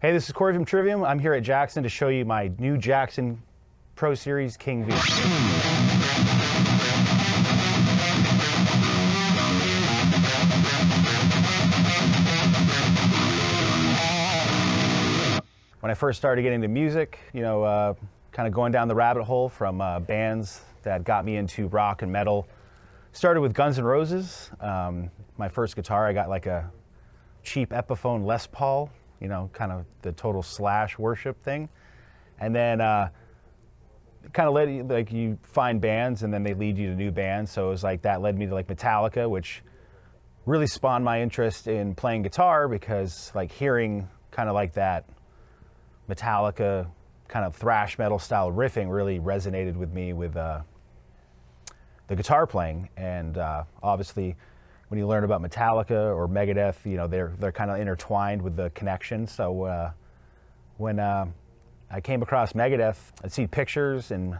Hey, this is Corey from Trivium. I'm here at Jackson to show you my new Jackson Pro Series King V. When I first started getting into music, kind of going down the rabbit hole from bands that got me into rock and metal. Started with Guns N' Roses. My first guitar, I got like a cheap Epiphone Les Paul, kind of the total Slash worship thing. And then kind of you find bands and then they lead you to new bands. So it was like that led me to like Metallica, which really spawned my interest in playing guitar because like hearing kind of like that Metallica kind of thrash metal style riffing really resonated with me with the guitar playing. And obviously when you learn about Metallica or Megadeth, they're kind of intertwined with the connection. So when I came across Megadeth, I'd see pictures in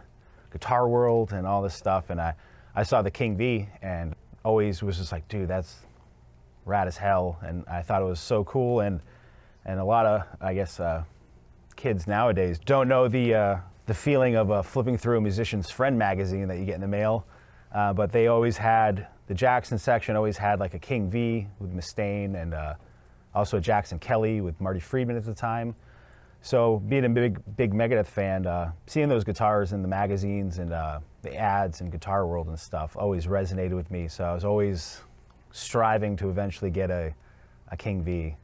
Guitar World and all this stuff, and I saw the King V and always was just like, dude, that's rad as hell. And I thought it was so cool. And a lot of, I guess, kids nowadays don't know the feeling of flipping through a musician's friend magazine that you get in the mail. But they always had, the Jackson section always had like a King V with Mustaine and also a Jackson Kelly with Marty Friedman at the time. So being a big Megadeth fan, seeing those guitars in the magazines and the ads in Guitar World and stuff always resonated with me. So I was always striving to eventually get a King V.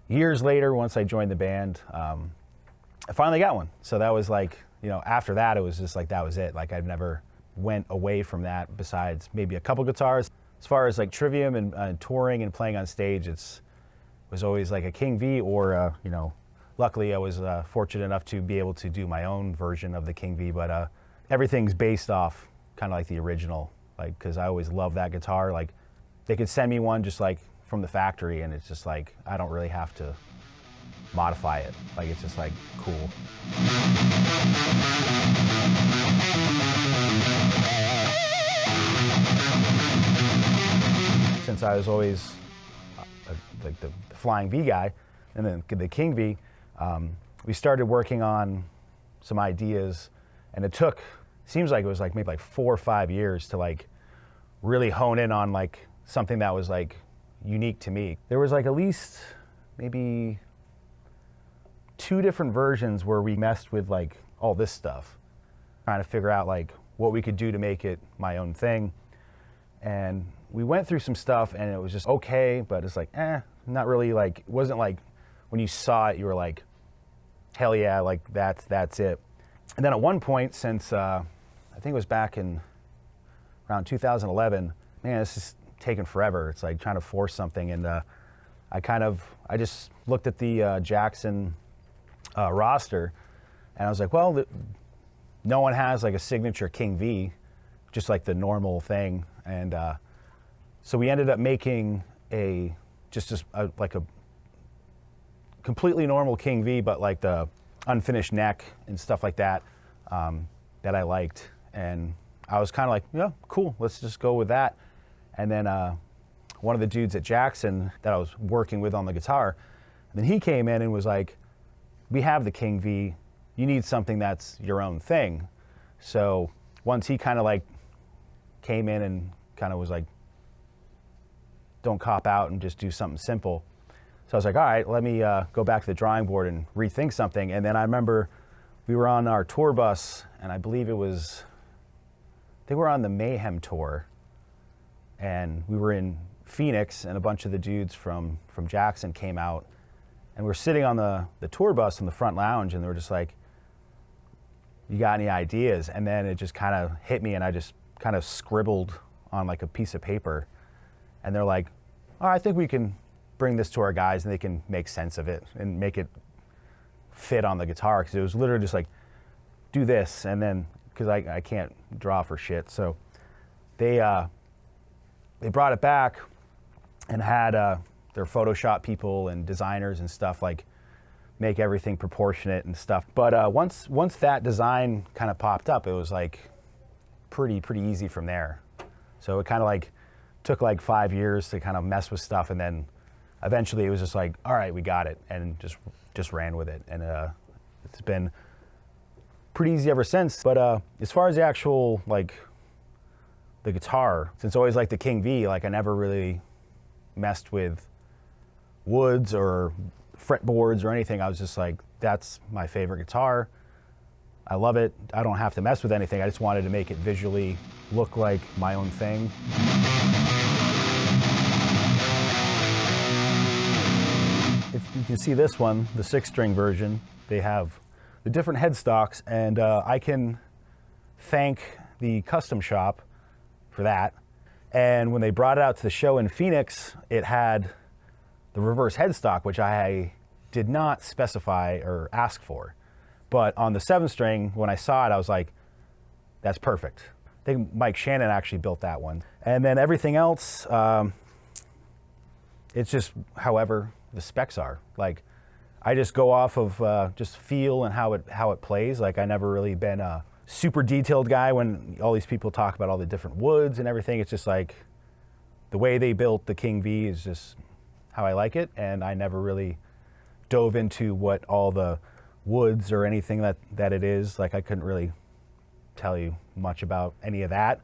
Years later, once I joined the band, I finally got one. So that was like, after that, it was just like, that was it. Like I've never went away from that besides maybe a couple guitars. As far as like Trivium and touring and playing on stage, was always like a King V or, luckily I was fortunate enough to be able to do my own version of the King V, but everything's based off kind of like the original, like, cause I always loved that guitar. Like they could send me one just like from the factory and it's just like, I don't really have to modify it. Like it's just like cool. Since I was always like the Flying V guy and then the King V, we started working on some ideas and it seems like it was like maybe like 4 or 5 years to like really hone in on like something that was like unique to me. There was like at least maybe 2 different versions where we messed with like all this stuff, trying to figure out like what we could do to make it my own thing. And we went through some stuff and it was just okay, but it's like, not really like, it wasn't like when you saw it, you were like, hell yeah, like that's it. And then at one point since, I think it was back in around 2011, man, this is taking forever. It's like trying to force something. And I just looked at the Jackson roster and I was like, well, no one has like a signature King V, just like the normal thing. And so we ended up making just a completely normal King V, but like the unfinished neck and stuff like that, that I liked. And I was kind of like, yeah, cool, let's just go with that. And then one of the dudes at Jackson that I was working with on the guitar, then he came in and was like, we have the King V, you need something that's your own thing. So once he kind of like came in and kind of was like, don't cop out and just do something simple. So I was like, all right, let me go back to the drawing board and rethink something. And then I remember we were on our tour bus and I believe I think we were on the Mayhem tour and we were in Phoenix and a bunch of the dudes from Jackson came out and we're sitting on the tour bus in the front lounge and they were just like, you got any ideas? And then it just kind of hit me and I just kind of scribbled on like a piece of paper and they're like, oh, I think we can bring this to our guys and they can make sense of it and make it fit on the guitar. Because it was literally just like, do this. And then, because I can't draw for shit. So they brought it back and had their Photoshop people and designers and stuff like make everything proportionate and stuff. But once that design kind of popped up, it was like pretty easy from there. So it kind of like took like 5 years to kind of mess with stuff, and then eventually it was just like, all right, we got it, and just ran with it. And it's been pretty easy ever since. But as far as the actual, like, the guitar, since I always liked the King V, like, I never really messed with woods or fretboards or anything. I was just like, that's my favorite guitar. I love it. I don't have to mess with anything. I just wanted to make it visually look like my own thing. If you can see this one, the 6-string version, they have the different headstocks, and I can thank the custom shop for that. And when they brought it out to the show in Phoenix, it had the reverse headstock, which I did not specify or ask for. But on the 7-string, when I saw it, I was like, that's perfect. I think Mike Shannon actually built that one. And then everything else, it's just however the specs are. Like, I just go off of just feel and how it plays. Like, I never really been a super detailed guy when all these people talk about all the different woods and everything. It's just like the way they built the King V is just how I like it, and I never really dove into what all the woods or anything that it is. Like, I couldn't really tell you much about any of that,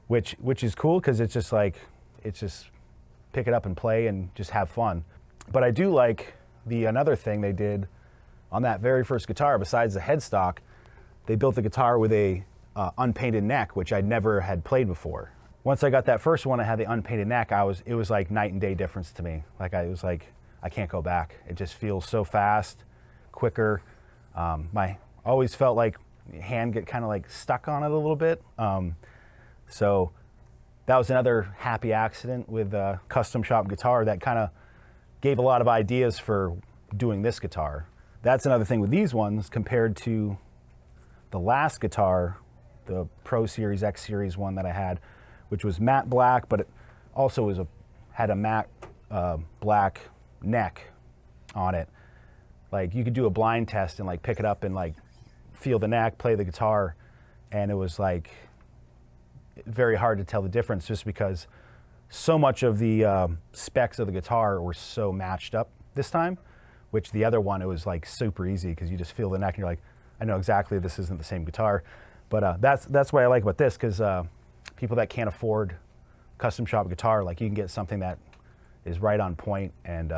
which is cool, because it's just like, it's just pick it up and play and just have fun. But I do like another thing they did on that very first guitar, besides the headstock, they built the guitar with a unpainted neck, which I'd never had played before. Once I got that first one, I had the unpainted neck. It was like night and day difference to me. Like, I was like, I can't go back. It just feels so fast, quicker. I always felt like hand get kind of like stuck on it a little bit. So that was another happy accident with a custom shop guitar that kind of gave a lot of ideas for doing this guitar. That's another thing with these ones compared to the last guitar, the Pro Series X Series one that I had, which was matte black, but it also had a matte black neck on it. Like, you could do a blind test and like pick it up and like feel the neck, play the guitar, and it was like very hard to tell the difference, just because so much of the specs of the guitar were so matched up this time, which the other one, it was like super easy, because you just feel the neck and you're like, I know exactly this isn't the same guitar. But that's what I like about this, because people that can't afford custom shop guitar, like, you can get something that is right on point and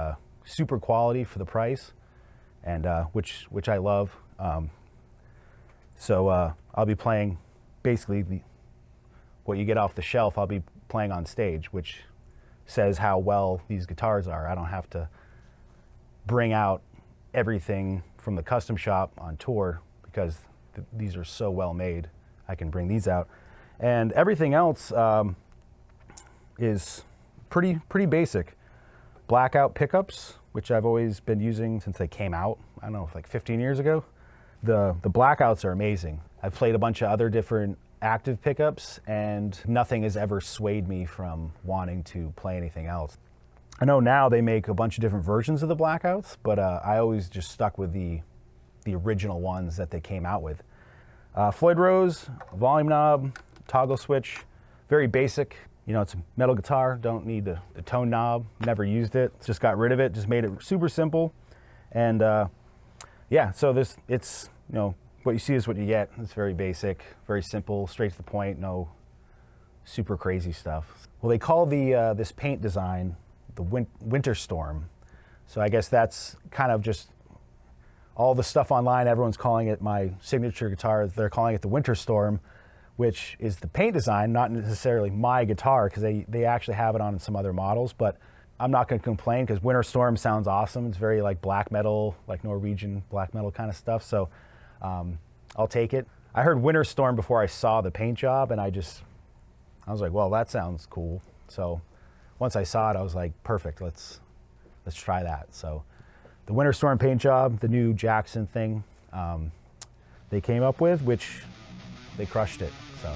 super quality for the price, and which I love. So I'll be playing basically what you get off the shelf. I'll be playing on stage, which says how well these guitars are. I don't have to bring out everything from the custom shop on tour, because these are so well made. I can bring these out, and everything else is pretty basic. Blackout pickups, which I've always been using since they came out. I don't know, like 15 years ago. The blackouts are amazing. I've played a bunch of other different active pickups, and nothing has ever swayed me from wanting to play anything else. I know now they make a bunch of different versions of the blackouts, but I always just stuck with the original ones that they came out with. Floyd Rose, volume knob, toggle switch, very basic. You know, it's a metal guitar, don't need the tone knob, never used it, just got rid of it, just made it super simple. And yeah, so it's, you know, what you see is what you get. It's very basic, very simple, straight to the point, no super crazy stuff. Well, they call this paint design the Winterstorm. So I guess that's kind of just all the stuff online. Everyone's calling it my signature guitar. They're calling it the Winterstorm, which is the paint design, not necessarily my guitar, because they actually have it on some other models. But I'm not going to complain, because Winterstorm sounds awesome. It's very like black metal, like Norwegian black metal kind of stuff. So I'll take it. I heard Winterstorm before I saw the paint job, and I was like, well, that sounds cool. So once I saw it, I was like, perfect, let's try that. So the Winterstorm paint job, the new Jackson thing they came up with, which they crushed it. So.